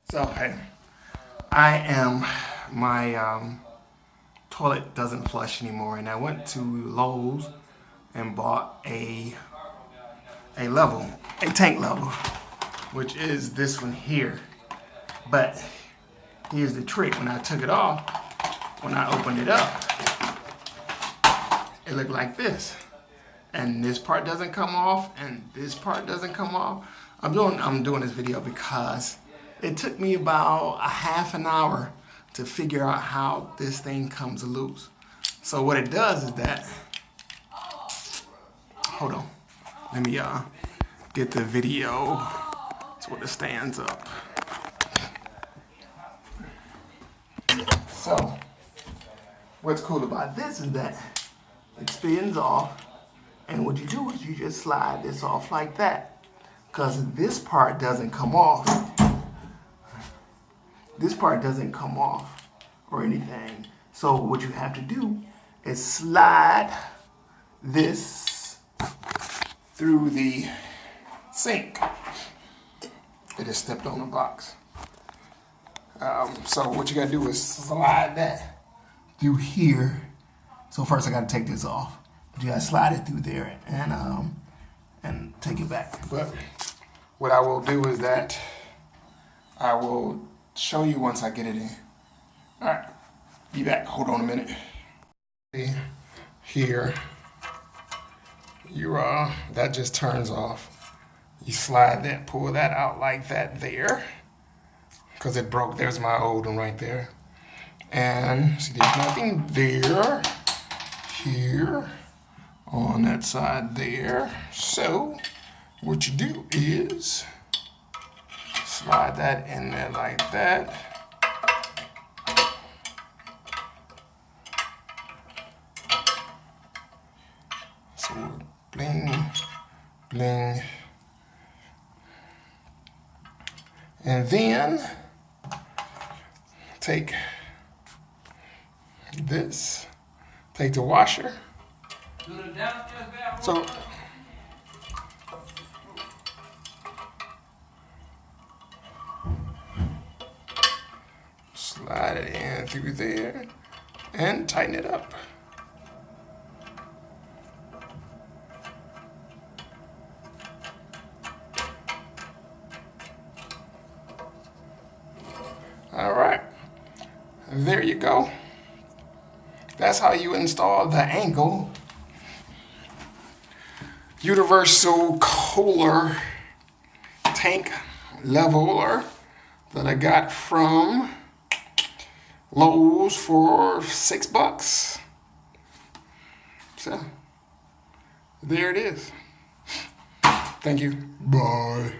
So, hey, my toilet doesn't flush anymore, and I went to Lowe's and bought a tank level, which is this one here. But here's the trick: when I took it off, when I opened it up, it looked like this, and this part doesn't come off, and this part doesn't come off. I'm doing this video because it took me about a half an hour to figure out how this thing comes loose. So what it does is that, hold on, let me get the video so it stands up. So what's cool about this is that it spins off, and what you do is you just slide this off like that, because this part doesn't come off. This part doesn't come off or anything. So what you have to do is slide this through the sink. It just stepped on the box. So what you gotta do is slide that through here. So first I gotta take this off. But you gotta slide it through there and take it back. But what I will do is that I will show you once I get it in. All right, be back. Hold on a minute. Here, that just turns off. You slide that, pull that out like that there, because it broke. There's my old one right there. And see, there's nothing there, here, on that side there. So what you do is slide that in there like that. So bling, bling. And then take this, take the washer. So slide it in through there and tighten it up. All right, there you go. That's how you install the Angle Universal Kohler tank leveler that I got from Lowe's for $6. So there it is. Thank you. Bye.